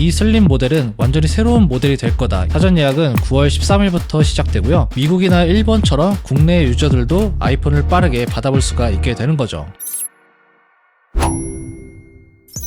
이 슬림 모델은 완전히 새로운 모델이 될 거다. 사전 예약은 9월 13일부터 시작되고요. 미국이나 일본처럼 국내 유저들도 아이폰을 빠르게 받아볼 수가 있게 되는 거죠.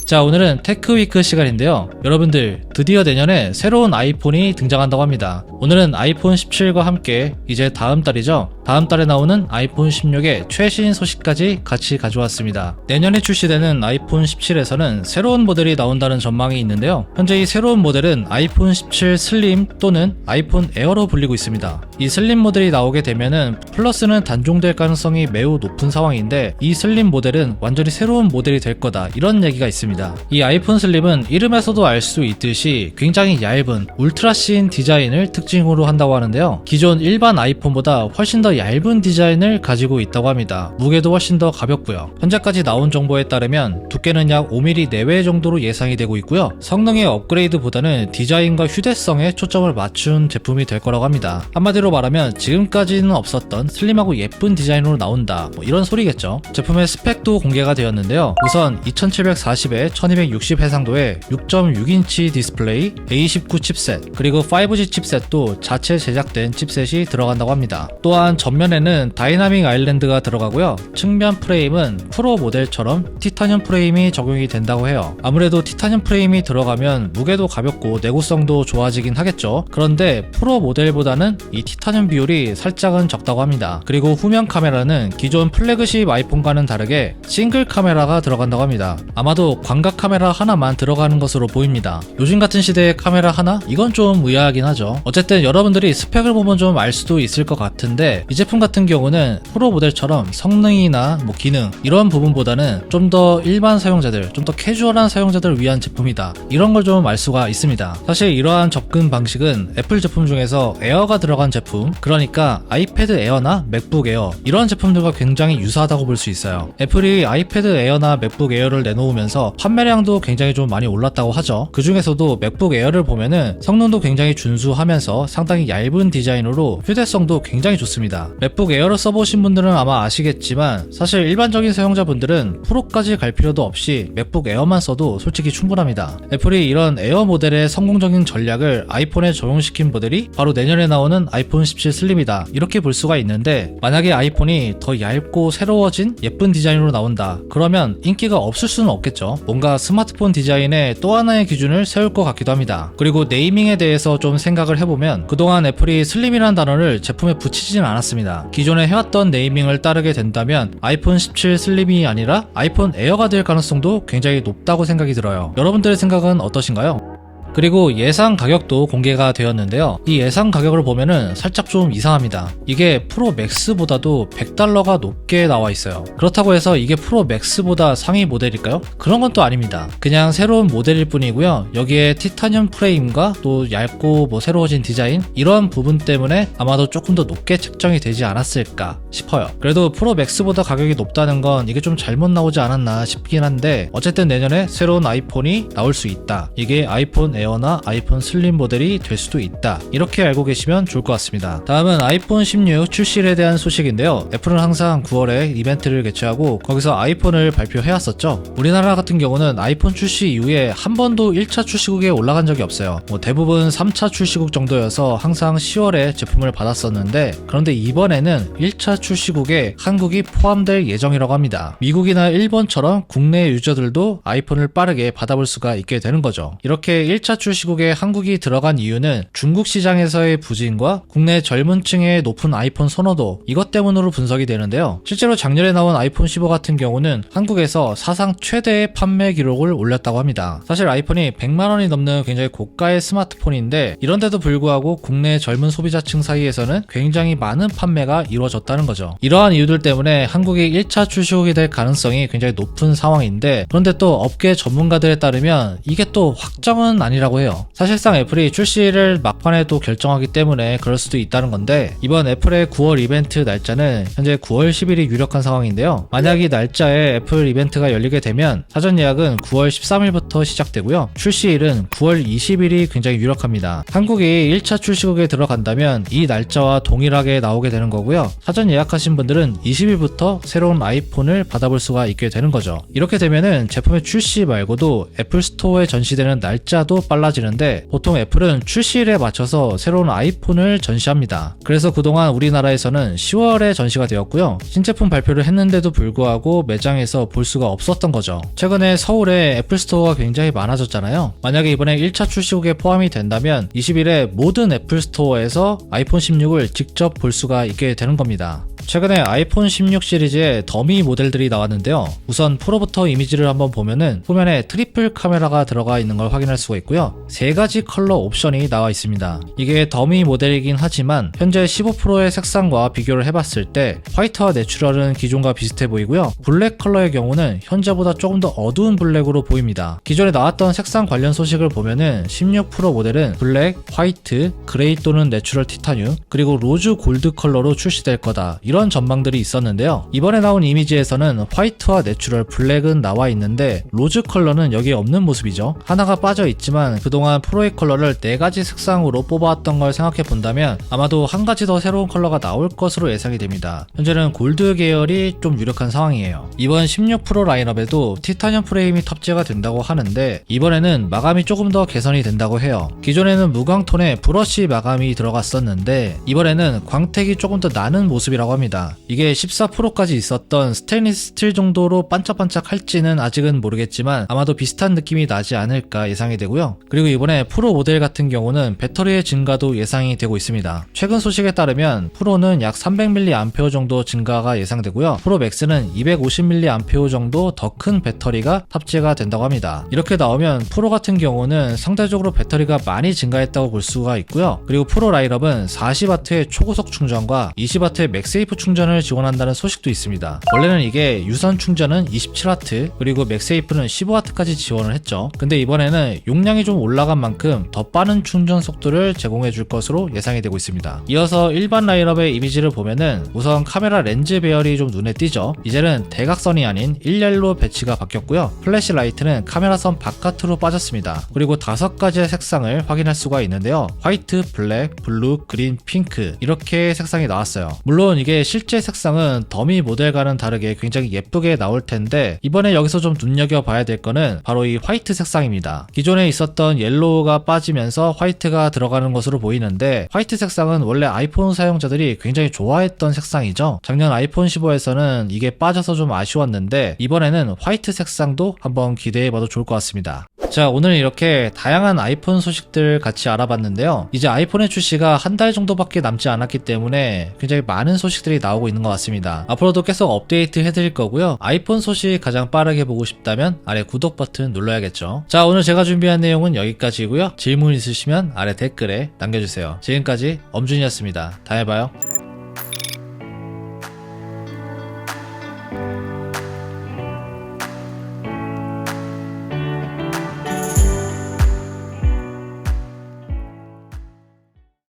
자, 오늘은 테크위크 시간인데요. 여러분들, 드디어 내년에 새로운 아이폰이 등장한다고 합니다. 오늘은 아이폰 17과 함께 이제 다음 달이죠. 다음 달에 나오는 아이폰 16의 최신 소식까지 같이 가져왔습니다. 내년에 출시되는 아이폰 17에서는 새로운 모델이 나온다는 전망이 있는데요. 현재 이 새로운 모델은 아이폰 17 슬림 또는 아이폰 에어로 불리고 있습니다. 이 슬림 모델이 나오게 되면은 플러스는 단종될 가능성이 매우 높은 상황인데, 이 슬림 모델은 완전히 새로운 모델이 될 거다, 이런 얘기가 있습니다. 이 아이폰 슬림은 이름에서도 알 수 있듯이 굉장히 얇은 울트라씬 디자인을 특징으로 한다고 하는데요. 기존 일반 아이폰보다 훨씬 더 얇은 디자인을 가지고 있다고 합니다. 무게도 훨씬 더 가볍고요. 현재까지 나온 정보에 따르면 두께는 약 5mm 내외 정도로 예상이 되고 있고요. 성능의 업그레이드보다는 디자인과 휴대성에 초점을 맞춘 제품이 될 거라고 합니다. 한마디로 말하면 지금까지는 없었던 슬림하고 예쁜 디자인으로 나온다, 이런 소리겠죠. 제품의 스펙도 공개가 되었는데요. 우선 2740에 1260 해상도의 6.6인치 디스플레이, A19 칩셋, 그리고 5G 칩셋도 자체 제작된 칩셋이 들어간다고 합니다. 또한 전면에는 다이나믹 아일랜드가 들어가고요. 측면 프레임은 프로 모델처럼 티타늄 프레임이 적용이 된다고 해요. 아무래도 티타늄 프레임이 들어가면 무게도 가볍고 내구성도 좋아지긴 하겠죠. 그런데 프로 모델보다는 이 티타늄 비율이 살짝은 적다고 합니다. 그리고 후면 카메라는 기존 플래그십 아이폰과는 다르게 싱글 카메라가 들어간다고 합니다. 아마도 광각 카메라 하나만 들어가는 것으로 보입니다. 요즘 같은 시대에 카메라 하나? 이건 좀 의아하긴 하죠. 어쨌든 여러분들이 스펙을 보면 좀 알 수도 있을 것 같은데, 이 제품 같은 경우는 프로 모델처럼 성능이나 기능 이런 부분보다는 좀 더 일반 사용자들, 좀 더 캐주얼한 사용자들을 위한 제품이다, 이런 걸 좀 알 수가 있습니다. 사실 이러한 접근 방식은 애플 제품 중에서 에어가 들어간 제품, 그러니까 아이패드 에어나 맥북 에어 이런 제품들과 굉장히 유사하다고 볼 수 있어요. 애플이 아이패드 에어나 맥북 에어를 내놓으면서 판매량도 굉장히 좀 많이 올랐다고 하죠. 그 중에서도 맥북 에어를 보면은 성능도 굉장히 준수하면서 상당히 얇은 디자인으로 휴대성도 굉장히 좋습니다. 맥북 에어를 써보신 분들은 아마 아시겠지만, 사실 일반적인 사용자분들은 프로까지 갈 필요도 없이 맥북 에어만 써도 솔직히 충분합니다. 애플이 이런 에어 모델의 성공적인 전략을 아이폰에 적용시킨 모델이 바로 내년에 나오는 아이폰 17 슬림이다, 이렇게 볼 수가 있는데, 만약에 아이폰이 더 얇고 새로워진 예쁜 디자인으로 나온다, 그러면 인기가 없을 수는 없겠죠. 뭔가 스마트폰 디자인에 또 하나의 기준을 세울 것 같기도 합니다. 그리고 네이밍에 대해서 좀 생각을 해보면, 그동안 애플이 슬림이라는 단어를 제품에 붙이진 않았습니다. 기존에 해왔던 네이밍을 따르게 된다면 아이폰 17 슬림이 아니라 아이폰 에어가 될 가능성도 굉장히 높다고 생각이 들어요. 여러분들의 생각은 어떠신가요? 그리고 예상 가격도 공개가 되었는데요. 이 예상 가격을 보면은 살짝 좀 이상합니다. 이게 프로 맥스보다도 $100가 높게 나와 있어요. 그렇다고 해서 이게 프로 맥스보다 상위 모델일까요? 그런 건 또 아닙니다. 그냥 새로운 모델일 뿐이고요. 여기에 티타늄 프레임과 또 얇고 새로워진 디자인, 이런 부분 때문에 아마도 조금 더 높게 책정이 되지 않았을까 싶어요. 그래도 프로 맥스보다 가격이 높다는 건 이게 좀 잘못 나오지 않았나 싶긴 한데, 어쨌든 내년에 새로운 아이폰이 나올 수 있다. 이게 아이폰 에어나 아이폰 슬림 모델이 될 수도 있다, 이렇게 알고 계시면 좋을 것 같습니다. 다음은 아이폰 16 출시에 대한 소식인데요. 애플은 항상 9월에 이벤트를 개최하고 거기서 아이폰을 발표해왔었죠. 우리나라 같은 경우는 아이폰 출시 이후에 한 번도 1차 출시국에 올라간 적이 없어요. 대부분 3차 출시국 정도여서 항상 10월에 제품을 받았었는데, 그런데 이번에는 1차 출시국에 한국이 포함될 예정이라고 합니다. 미국이나 일본처럼 국내 유저들도 아이폰을 빠르게 받아볼 수가 있게 되는 거죠. 이렇게 1차 출시국에 한국이 들어간 이유는 중국 시장에서의 부진과 국내 젊은 층의 높은 아이폰 선호도, 이것 때문으로 분석이 되는데요. 실제로 작년에 나온 아이폰 15 같은 경우는 한국에서 사상 최대의 판매 기록을 올렸다고 합니다. 사실 아이폰이 100만원이 넘는 굉장히 고가의 스마트폰인데, 이런데도 불구하고 국내 젊은 소비자층 사이에서는 굉장히 많은 판매가 이루어졌다는 거죠. 이러한 이유들 때문에 한국이 1차 출시국이 될 가능성이 굉장히 높은 상황인데, 그런데 또 업계 전문가들에 따르면 이게 또 확정은 아니라고 해요. 사실상 애플이 출시를 막판에 또 결정하기 때문에 그럴 수도 있다는 건데, 이번 애플의 9월 이벤트 날짜는 현재 9월 10일이 유력한 상황인데요. 만약 이 날짜에 애플 이벤트가 열리게 되면 사전 예약은 9월 13일부터 시작되고요. 출시일은 9월 20일이 굉장히 유력합니다. 한국이 1차 출시국에 들어간다면 이 날짜와 동일하게 나오게 되는 거고요. 사전 예약하신 분들은 20일부터 새로운 아이폰을 받아볼 수가 있게 되는 거죠. 이렇게 되면은 제품의 출시 말고도 애플 스토어에 전시되는 날짜도 빨라지는데 보통 애플은 출시일에 맞춰서 새로운 아이폰을 전시합니다. 그래서 그동안 우리나라에서는 10월에 전시가 되었고요. 신제품 발표를 했는데도 불구하고 매장에서 볼 수가 없었던 거죠. 최근에 서울에 애플 스토어가 굉장히 많아졌잖아요. 만약에 이번에 1차 출시국에 포함이 된다면 20일에 모든 애플 스토어에서 아이폰 16을 직접 볼 수가 있게 되는 겁니다. 최근에 아이폰 16 시리즈의 더미 모델들이 나왔는데요. 우선 프로부터 이미지를 한번 보면은 후면에 트리플 카메라가 들어가 있는 걸 확인할 수가 있고요. 3가지 컬러 옵션이 나와 있습니다. 이게 더미 모델이긴 하지만 현재 15 프로의 색상과 비교를 해봤을 때 화이트와 내추럴은 기존과 비슷해 보이고요. 블랙 컬러의 경우는 현재보다 조금 더 어두운 블랙으로 보입니다. 기존에 나왔던 색상 관련 소식을 보면은 16 프로 모델은 블랙, 화이트, 그레이 또는 내추럴 티타늄, 그리고 로즈 골드 컬러로 출시될 거다. 이런 전망들이 있었는데요. 이번에 나온 이미지에서는 화이트와 내추럴, 블랙은 나와 있는데 로즈 컬러는 여기에 없는 모습이죠. 하나가 빠져 있지만 그동안 프로의 컬러를 4가지 색상으로 뽑아왔던 걸 생각해 본다면 아마도 한 가지 더 새로운 컬러가 나올 것으로 예상이 됩니다. 현재는 골드 계열이 좀 유력한 상황이에요. 이번 16 프로 라인업에도 티타늄 프레임이 탑재가 된다고 하는데 이번에는 마감이 조금 더 개선이 된다고 해요. 기존에는 무광톤에 브러쉬 마감이 들어갔었는데 이번에는 광택이 조금 더 나는 모습이라고 합니다. 이게 14 프로까지 있었던 스테인리스 스틸 정도로 반짝반짝할지는 아직은 모르겠지만 아마도 비슷한 느낌이 나지 않을까 예상이 되고요. 그리고 이번에 프로 모델 같은 경우는 배터리의 증가도 예상이 되고 있습니다. 최근 소식에 따르면 프로는 약 300mAh 정도 증가가 예상되고요. 프로 맥스는 250mAh 정도 더 큰 배터리가 탑재가 된다고 합니다. 이렇게 나오면 프로 같은 경우는 상대적으로 배터리가 많이 증가했다고 볼 수가 있고요. 그리고 프로 라인업은 40W의 초고속 충전과 20W의 맥세이프 충전을 지원한다는 소식도 있습니다. 원래는 이게 유선 충전은 27W 그리고 맥세이프는 15W까지 지원을 했죠. 근데 이번에는 용량이 좀 올라간 만큼 더 빠른 충전 속도를 제공해 줄 것으로 예상이 되고 있습니다. 이어서 일반 라인업의 이미지를 보면은 우선 카메라 렌즈 배열이 좀 눈에 띄죠. 이제는 대각선이 아닌 일렬로 배치가 바뀌었고요. 플래시 라이트는 카메라선 바깥으로 빠졌습니다. 그리고 5가지의 색상을 확인할 수가 있는데요. 화이트, 블랙, 블루, 그린, 핑크 이렇게 색상이 나왔어요. 물론 이게 실제 색상은 더미 모델과는 다르게 굉장히 예쁘게 나올 텐데 이번에 여기서 좀 눈여겨봐야 될 거는 바로 이 화이트 색상입니다. 기존에 있었던 옐로우가 빠지면서 화이트가 들어가는 것으로 보이는데 화이트 색상은 원래 아이폰 사용자들이 굉장히 좋아했던 색상이죠. 작년 아이폰 15에서는 이게 빠져서 좀 아쉬웠는데 이번에는 화이트 색상도 한번 기대해봐도 좋을 것 같습니다. 자, 오늘 이렇게 다양한 아이폰 소식들 같이 알아봤는데요. 이제 아이폰의 출시가 한 달 정도밖에 남지 않았기 때문에 굉장히 많은 소식들이 나오고 있는 것 같습니다. 앞으로도 계속 업데이트 해드릴 거고요. 아이폰 소식 가장 빠르게 보고 싶다면 아래 구독 버튼 눌러야겠죠. 자, 오늘 제가 준비한 내용은 여기까지고요. 질문 있으시면 아래 댓글에 남겨주세요. 지금까지 엄준이었습니다. 다음에 봐요.